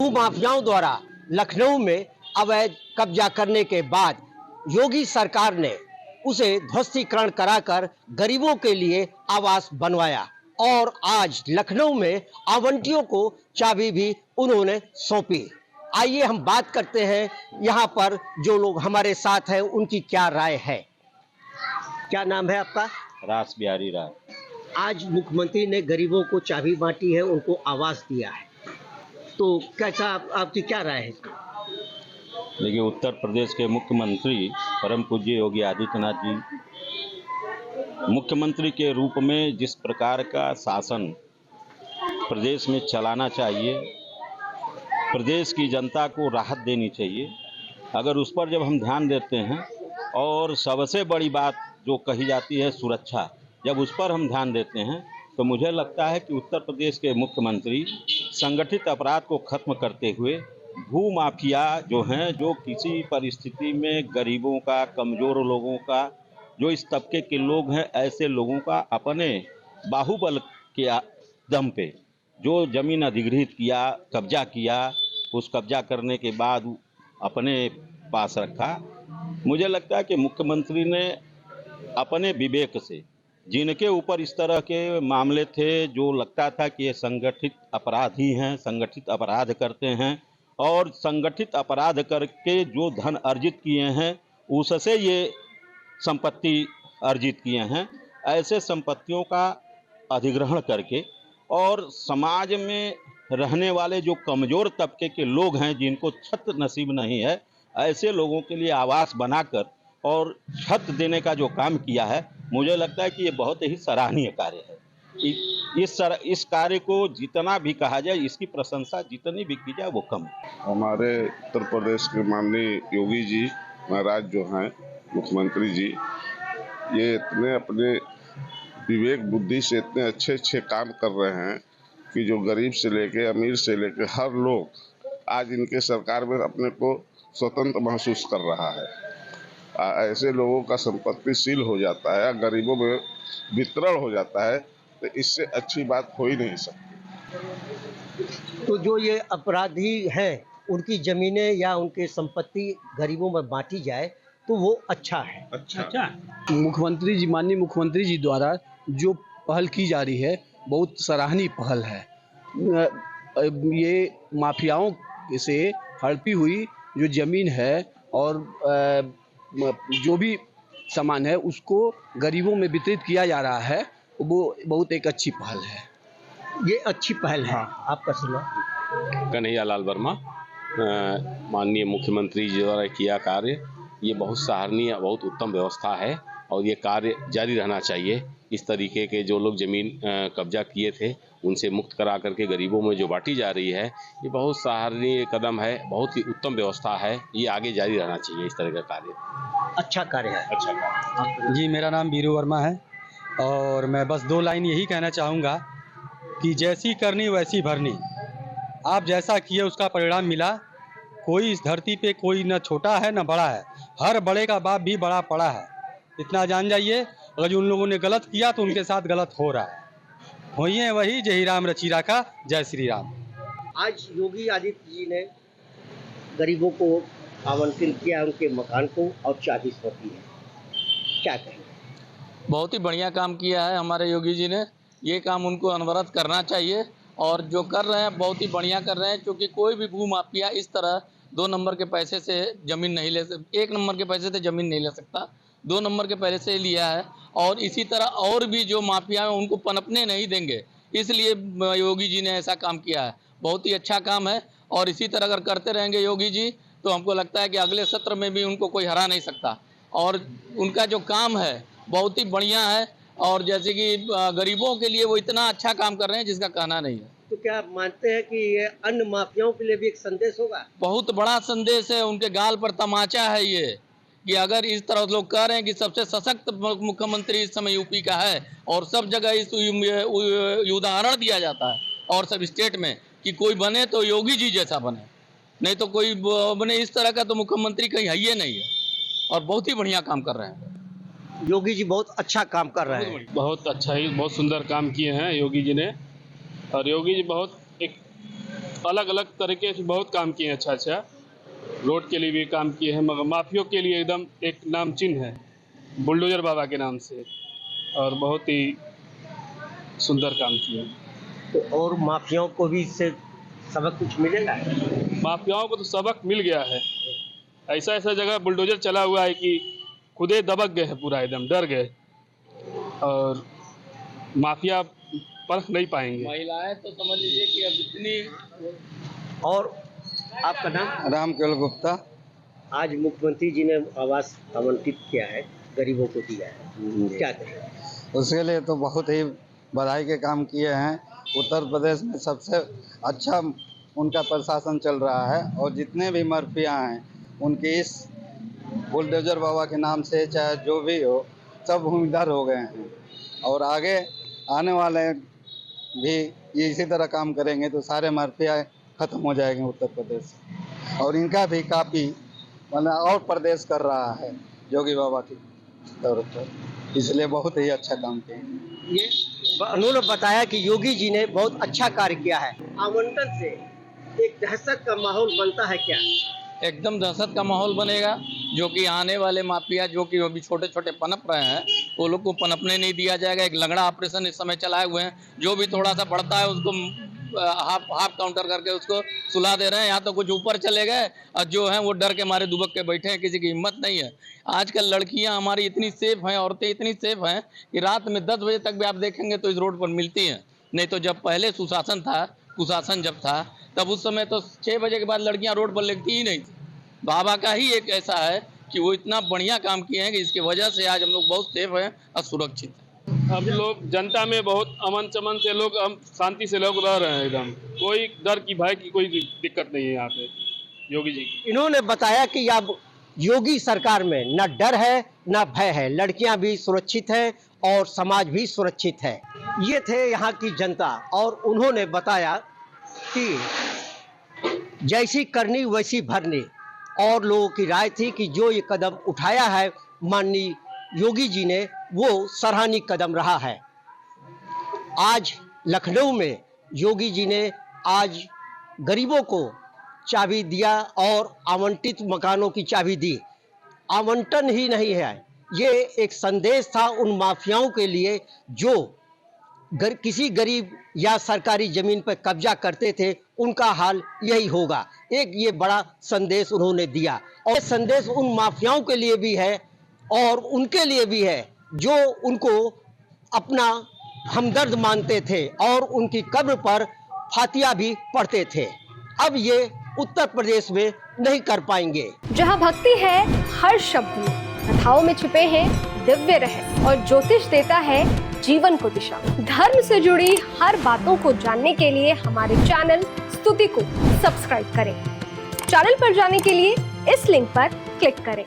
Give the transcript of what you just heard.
भूमाफियाओं द्वारा लखनऊ में अवैध कब्जा करने के बाद योगी सरकार ने उसे ध्वस्तीकरण कराकर गरीबों के लिए आवास बनवाया और आज लखनऊ में आवंटियों को चाबी भी उन्होंने सौंपी। आइए हम बात करते हैं यहाँ पर जो लोग हमारे साथ हैं उनकी क्या राय है। क्या नाम है आपका? रास बिहारी राय। आज मुख्यमंत्री ने गरीबों को चाबी बांटी है, उनको आवास दिया है, तो कैसा आपकी क्या राय है? देखिए, उत्तर प्रदेश के मुख्यमंत्री परम पूज्य योगी आदित्यनाथ जी मुख्यमंत्री के रूप में जिस प्रकार का शासन प्रदेश में चलाना चाहिए, प्रदेश की जनता को राहत देनी चाहिए, अगर उस पर जब हम ध्यान देते हैं और सबसे बड़ी बात जो कही जाती है सुरक्षा, जब उस पर हम ध्यान देते हैं तो मुझे लगता है कि उत्तर प्रदेश के मुख्यमंत्री संगठित अपराध को खत्म करते हुए भूमाफिया जो हैं, जो किसी परिस्थिति में गरीबों का, कमज़ोर लोगों का, जो इस तबके के लोग हैं, ऐसे लोगों का अपने बाहुबल के दम पे जो ज़मीन अधिग्रहित किया, कब्जा किया, उस कब्जा करने के बाद अपने पास रखा। मुझे लगता है कि मुख्यमंत्री ने अपने विवेक से जिनके ऊपर इस तरह के मामले थे, जो लगता था कि ये संगठित अपराधी हैं, संगठित अपराध करते हैं और संगठित अपराध करके जो धन अर्जित किए हैं उससे ये संपत्ति अर्जित किए हैं, ऐसे संपत्तियों का अधिग्रहण करके और समाज में रहने वाले जो कमज़ोर तबके के लोग हैं, जिनको छत नसीब नहीं है, ऐसे लोगों के लिए आवास बनाकर और छत देने का जो काम किया है, मुझे लगता है कि ये बहुत ही सराहनीय कार्य है। इस कार्य को जितना भी कहा जाए, इसकी प्रशंसा जितनी भी की जाए वो कम है। हमारे उत्तर प्रदेश के माननीय योगी जी महाराज जो हैं मुख्यमंत्री जी, ये इतने अपने विवेक बुद्धि से इतने अच्छे अच्छे काम कर रहे हैं कि जो गरीब से लेके अमीर से लेके हर लोग आज इनके सरकार में अपने को स्वतंत्र महसूस कर रहा है। ऐसे लोगों का संपत्ति सील हो जाता है, गरीबों में वितरण हो जाता है, तो इससे अच्छी बात हो ही नहीं सकती। तो जो ये अपराधी हैं उनकी ज़मीनें या उनके संपत्ति गरीबों में बांटी जाए तो वो अच्छा है। अच्छा। मुख्यमंत्री जी, माननीय मुख्यमंत्री जी द्वारा जो पहल की जा रही है बहुत सराहनीय पहल है। ये माफियाओं से हड़पी हुई जो ज़मीन है और जो भी सामान है उसको गरीबों में वितरित किया जा रहा है, वो बहुत एक अच्छी पहल है। ये अच्छी पहल है। आपका सुना? कन्हैया लाल वर्मा। माननीय मुख्यमंत्री जी द्वारा किया कार्य ये बहुत सराहनीय, बहुत उत्तम व्यवस्था है और ये कार्य जारी रहना चाहिए। इस तरीके के जो लोग ज़मीन कब्जा किए थे उनसे मुक्त करा करके गरीबों में जो बांटी जा रही है, ये बहुत सराहनीय कदम है, बहुत ही उत्तम व्यवस्था है। ये आगे जारी रहना चाहिए इस तरह का कार्य। अच्छा कार्य है। अच्छा कार्य। जी, मेरा नाम बीरू वर्मा है और मैं बस 2 लाइन यही कहना चाहूँगा कि जैसी करनी वैसी भरनी। आप जैसा किए उसका परिणाम मिला। कोई इस धरती पे कोई न छोटा है न बड़ा है, हर बड़े का बाप भी बड़ा पड़ा है, इतना जान जाइए। अगर जो उन लोगों ने गलत किया तो उनके साथ गलत हो रहा है। होइए वही जय राम रचीरा का, जय श्री राम। आज योगी आदित्य जी ने गरीबों को आवंटित किया, उनके मकान को, और चाबी सौंपी है। क्या कहेंगे? बहुत ही बढ़िया काम किया है हमारे योगी जी ने। ये काम उनको अनवरत करना चाहिए और जो कर रहे हैं बहुत ही बढ़िया कर रहे हैं, क्योंकि कोई भी भूमाफिया इस तरह 2 नंबर के पैसे से ज़मीन नहीं ले सकता, 1 नंबर के पैसे से ज़मीन नहीं ले सकता, 2 नंबर के पैसे से लिया है। और इसी तरह और भी जो माफिया हैं उनको पनपने नहीं देंगे, इसलिए योगी जी ने ऐसा काम किया है। बहुत ही अच्छा काम है और इसी तरह अगर करते रहेंगे योगी जी तो हमको लगता है कि अगले सत्र में भी उनको कोई हरा नहीं सकता। और उनका जो काम है बहुत ही बढ़िया है और जैसे कि गरीबों के लिए वो इतना अच्छा काम कर रहे हैं जिसका कहना नहीं है। तो क्या आप मानते हैं कि ये अन्य माफियाओं के लिए भी एक संदेश होगा? बहुत बड़ा संदेश है, उनके गाल पर तमाचा है ये, कि अगर इस तरह लोग कह रहे हैं कि सबसे सशक्त मुख्यमंत्री इस समय यूपी का है और सब जगह इस उदाहरण दिया जाता है और सब स्टेट में कि कोई बने तो योगी जी जैसा बने, नहीं तो कोई बने इस तरह का तो मुख्यमंत्री कहीं है ही नहीं है। और बहुत ही बढ़िया काम कर रहे हैं योगी जी, बहुत अच्छा काम कर रहे हैं। बहुत अच्छा ही, बहुत सुंदर काम किए हैं योगी जी ने। और योगी जी बहुत एक अलग अलग तरीके से बहुत काम किए हैं, अच्छा रोड के लिए भी काम किए हैं, मगर माफियों के लिए एकदम एक नामचीन है बुलडोजर बाबा के नाम से, और बहुत ही सुंदर काम किए। तो और माफियाओं को भी इससे सबक कुछ मिलेगा? माफियाओं को तो सबक मिल गया है, ऐसा ऐसा जगह बुलडोजर चला हुआ है कि खुदे दबक गए हैं, पूरा एकदम डर गए, और माफिया परख नहीं पाएंगे। महिलाएं तो समझ लीजिए कि अब इतनी। और आपका नाम? राम केवल गुप्ता। आज मुख्यमंत्री जी ने आवास आवंटित किया है, गरीबों को दिया है, क्या कहें? उसके लिए तो बहुत ही बधाई के काम किए हैं। उत्तर प्रदेश में सबसे अच्छा उनका प्रशासन चल रहा है, और जितने भी माफिया हैं उनके इस बुलडोजर बाबा के नाम से चाहे जो भी हो सब भूमिदार हो गए हैं, और आगे आने वाले भी इसी तरह काम करेंगे तो सारे माफिया खत्म हो जाएंगे उत्तर प्रदेश से। और इनका भी काफ़ी मतलब और प्रदेश कर रहा है योगी बाबा की तौर पर, इसलिए बहुत ही अच्छा काम किया। ये उन्होंने बताया कि योगी जी ने बहुत अच्छा कार्य किया है। आवंटन से एक दहशत का माहौल बनता है क्या? एकदम दहशत का माहौल बनेगा, जो कि आने वाले माफिया जो कि अभी छोटे छोटे पनप रहे हैं वो लोग को पनपने नहीं दिया जाएगा। एक लंगड़ा ऑपरेशन इस समय चलाए हुए हैं, जो भी थोड़ा सा बढ़ता है उसको हाफ काउंटर करके उसको सुला दे रहे हैं। यहाँ तो कुछ ऊपर चले गए और जो हैं वो डर के मारे दुबक के बैठे हैं, किसी की हिम्मत नहीं है। आजकल लड़कियाँ हमारी इतनी सेफ हैं, औरतें इतनी सेफ हैं कि रात में 10 बजे तक भी आप देखेंगे तो इस रोड पर मिलती हैं। नहीं तो जब पहले सुशासन था, कुशासन जब था, तब उस समय तो 6 बजे के बाद लड़कियां रोड पर लगती ही नहीं थी। बाबा का ही एक ऐसा है कि वो इतना बढ़िया काम किए हैं कि इसकी वजह से आज हम लोग बहुत सेफ हैं और सुरक्षित हैं। अब लोग जनता में बहुत अमन चमन से लोग हम शांति से लोग रह रहे हैं, एकदम कोई डर की भय की कोई दिक्कत नहीं है यहाँ पे योगी जी की। इन्होंने बताया कि अब योगी सरकार में न डर है न भय है, लड़कियां भी सुरक्षित है और समाज भी सुरक्षित है। ये थे यहाँ की जनता, और उन्होंने बताया कि जैसी करनी वैसी भरनी, और लोगों की राय थी कि जो ये कदम उठाया है माननीय योगी जी ने वो सराहनीय कदम रहा है। आज लखनऊ में योगी जी ने आज गरीबों को चाबी दिया और आवंटित मकानों की चाबी दी। आवंटन ही नहीं है, ये एक संदेश था उन माफियाओं के लिए जो किसी गरीब या सरकारी जमीन पर कब्जा करते थे, उनका हाल यही होगा। एक ये बड़ा संदेश उन्होंने दिया, और ये संदेश उन माफियाओं के लिए भी है और उनके लिए भी है जो उनको अपना हमदर्द मानते थे और उनकी कब्र पर फातिया भी पढ़ते थे। अब ये उत्तर प्रदेश में नहीं कर पाएंगे। जहाँ भक्ति है हर शब्द में, कथाओं में छुपे हैं दिव्य रहस्य, और ज्योतिष देता है जीवन को दिशा। धर्म से जुड़ी हर बातों को जानने के लिए हमारे चैनल स्तुति को सब्सक्राइब करें। चैनल पर जाने के लिए इस लिंक पर क्लिक करें।